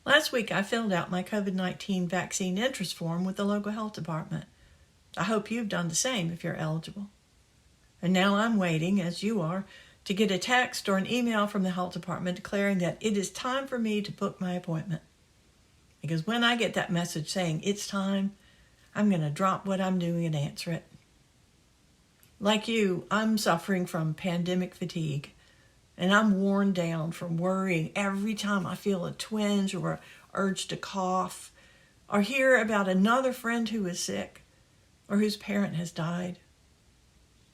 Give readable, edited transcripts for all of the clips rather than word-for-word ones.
Last week, I filled out my COVID-19 vaccine interest form with the local health department. I hope you've done the same if you're eligible. And now I'm waiting, as you are, to get a text or an email from the health department declaring that it is time for me to book my appointment. Because when I get that message saying it's time, I'm going to drop what I'm doing and answer it. Like you, I'm suffering from pandemic fatigue, and I'm worn down from worrying every time I feel a twinge or an urge to cough, or hear about another friend who is sick or whose parent has died.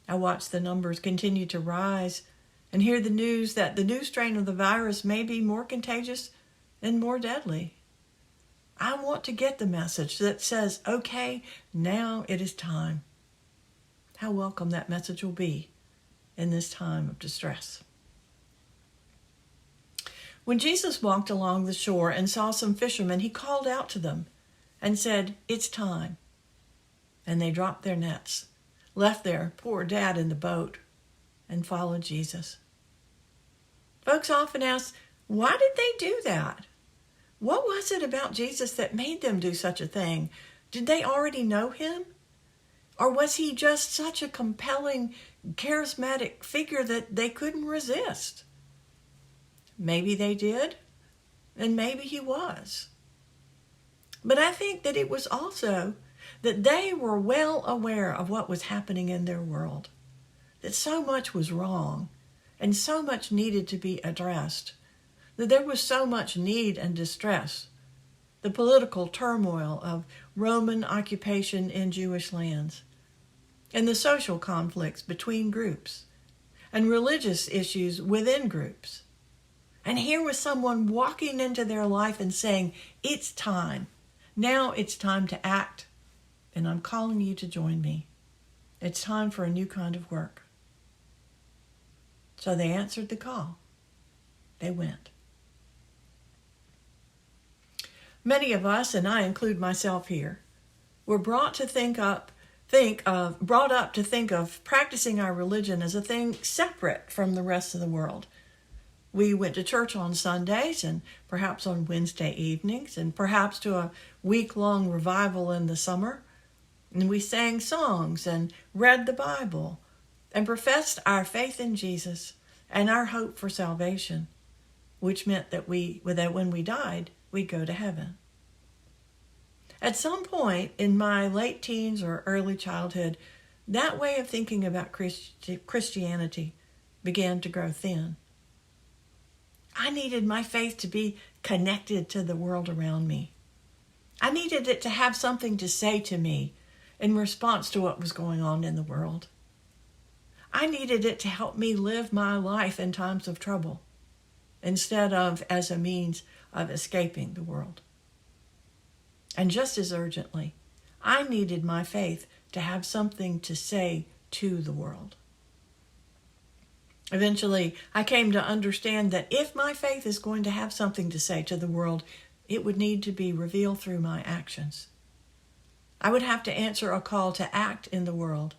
I watch the numbers continue to rise and hear the news that the new strain of the virus may be more contagious and more deadly. I want to get the message that says, okay, now it is time. How welcome that message will be in this time of distress. When Jesus walked along the shore and saw some fishermen, he called out to them and said, "It's time." And they dropped their nets, left their poor dad in the boat, and followed Jesus. Folks often ask, why did they do that? What was it about Jesus that made them do such a thing? Did they already know him? Or was he just such a compelling, charismatic figure that they couldn't resist? Maybe they did, and maybe he was. But I think that it was also that they were well aware of what was happening in their world, that so much was wrong and so much needed to be addressed, that there was so much need and distress, the political turmoil of Roman occupation in Jewish lands, and the social conflicts between groups, and religious issues within groups. And here was someone walking into their life and saying, it's time. Now it's time to act, and I'm calling you to join me. It's time for a new kind of work. So they answered the call. They went. Many of us, and I include myself here, were brought up to think of practicing our religion as a thing separate from the rest of the world. We went to church on Sundays and perhaps on Wednesday evenings and perhaps to a week-long revival in the summer. And we sang songs and read the Bible and professed our faith in Jesus and our hope for salvation, which meant that when we died, we'd go to heaven. At some point in my late teens or early childhood, that way of thinking about Christianity began to grow thin. I needed my faith to be connected to the world around me. I needed it to have something to say to me in response to what was going on in the world. I needed it to help me live my life in times of trouble instead of as a means of escaping the world. And just as urgently, I needed my faith to have something to say to the world. Eventually, I came to understand that if my faith is going to have something to say to the world, it would need to be revealed through my actions. I would have to answer a call to act in the world,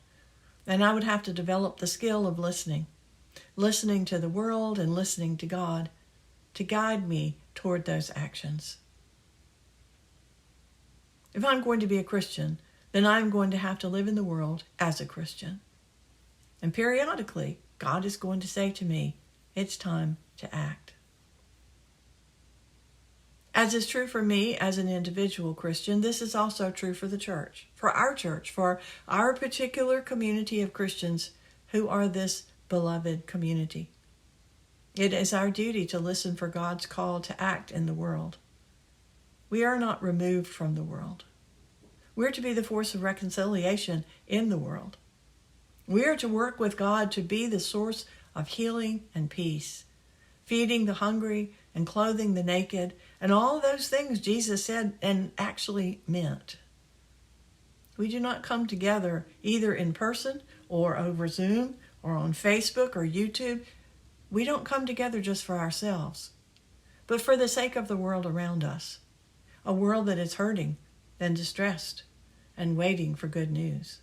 and I would have to develop the skill of listening to the world and listening to God to guide me toward those actions. If I'm going to be a Christian, then I'm going to have to live in the world as a Christian. And periodically, God is going to say to me, it's time to act. As is true for me as an individual Christian, this is also true for the church, for our particular community of Christians who are this beloved community. It is our duty to listen for God's call to act in the world. We are not removed from the world. We're to be the force of reconciliation in the world. We are to work with God to be the source of healing and peace, feeding the hungry and clothing the naked, and all those things Jesus said and actually meant. We do not come together either in person or over Zoom or on Facebook or YouTube. We don't come together just for ourselves, but for the sake of the world around us, a world that is hurting and distressed and waiting for good news.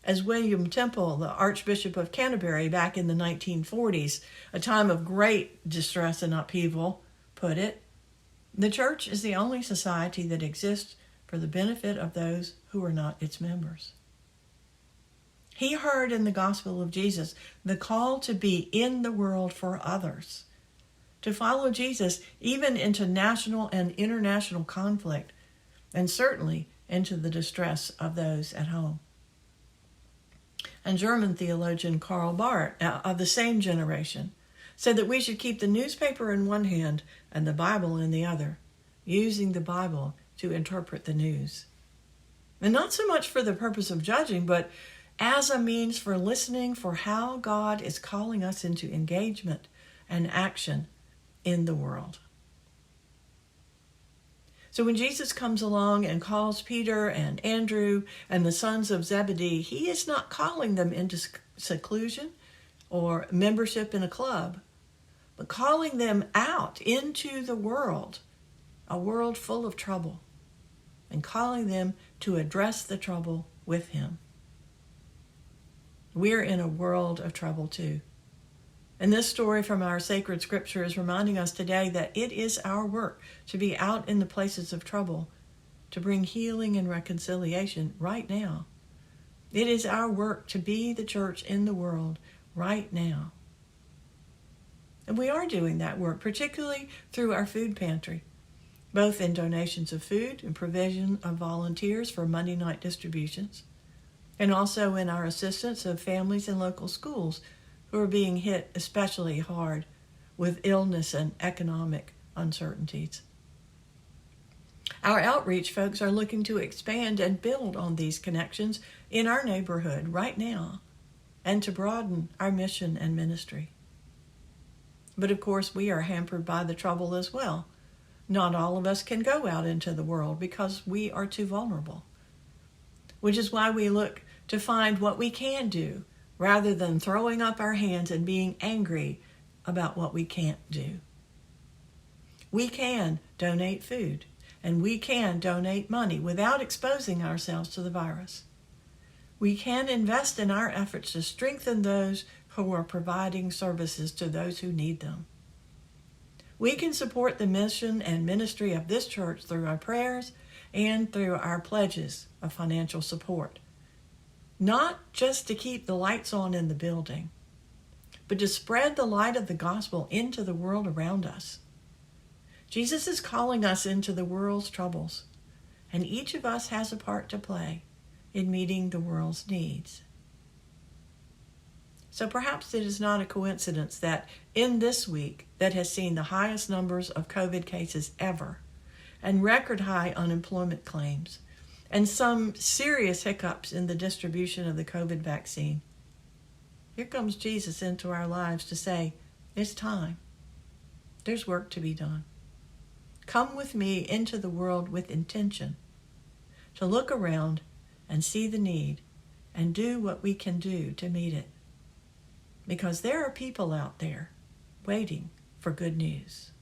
As William Temple, the Archbishop of Canterbury back in the 1940s, a time of great distress and upheaval, put it, The church is the only society that exists for the benefit of those who are not its members. He heard in the gospel of Jesus the call to be in the world for others, to follow Jesus even into national and international conflict, and certainly into the distress of those at home. And German theologian Karl Barth, of the same generation, said that we should keep the newspaper in one hand and the Bible in the other, using the Bible to interpret the news. And not so much for the purpose of judging, but as a means for listening for how God is calling us into engagement and action in the world. So when Jesus comes along and calls Peter and Andrew and the sons of Zebedee, he is not calling them into seclusion or membership in a club, but calling them out into the world, a world full of trouble, and calling them to address the trouble with him. We're in a world of trouble too. And this story from our sacred scripture is reminding us today that it is our work to be out in the places of trouble, to bring healing and reconciliation right now. It is our work to be the church in the world right now. And we are doing that work, particularly through our food pantry, both in donations of food and provision of volunteers for Monday night distributions, and also in our assistance of families in local schools who are being hit especially hard with illness and economic uncertainties. Our outreach folks are looking to expand and build on these connections in our neighborhood right now and to broaden our mission and ministry. But of course, we are hampered by the trouble as well. Not all of us can go out into the world because we are too vulnerable, which is why we look to find what we can do rather than throwing up our hands and being angry about what we can't do. We can donate food, and we can donate money without exposing ourselves to the virus. We can invest in our efforts to strengthen those who are providing services to those who need them. We can support the mission and ministry of this church through our prayers and through our pledges of financial support. Not just to keep the lights on in the building, but to spread the light of the gospel into the world around us. Jesus is calling us into the world's troubles, and each of us has a part to play in meeting the world's needs. So perhaps it is not a coincidence that in this week that has seen the highest numbers of COVID cases ever, and record high unemployment claims, and some serious hiccups in the distribution of the COVID vaccine, here comes Jesus into our lives to say, it's time. There's work to be done. Come with me into the world with intention, to look around and see the need and do what we can do to meet it. Because there are people out there waiting for good news.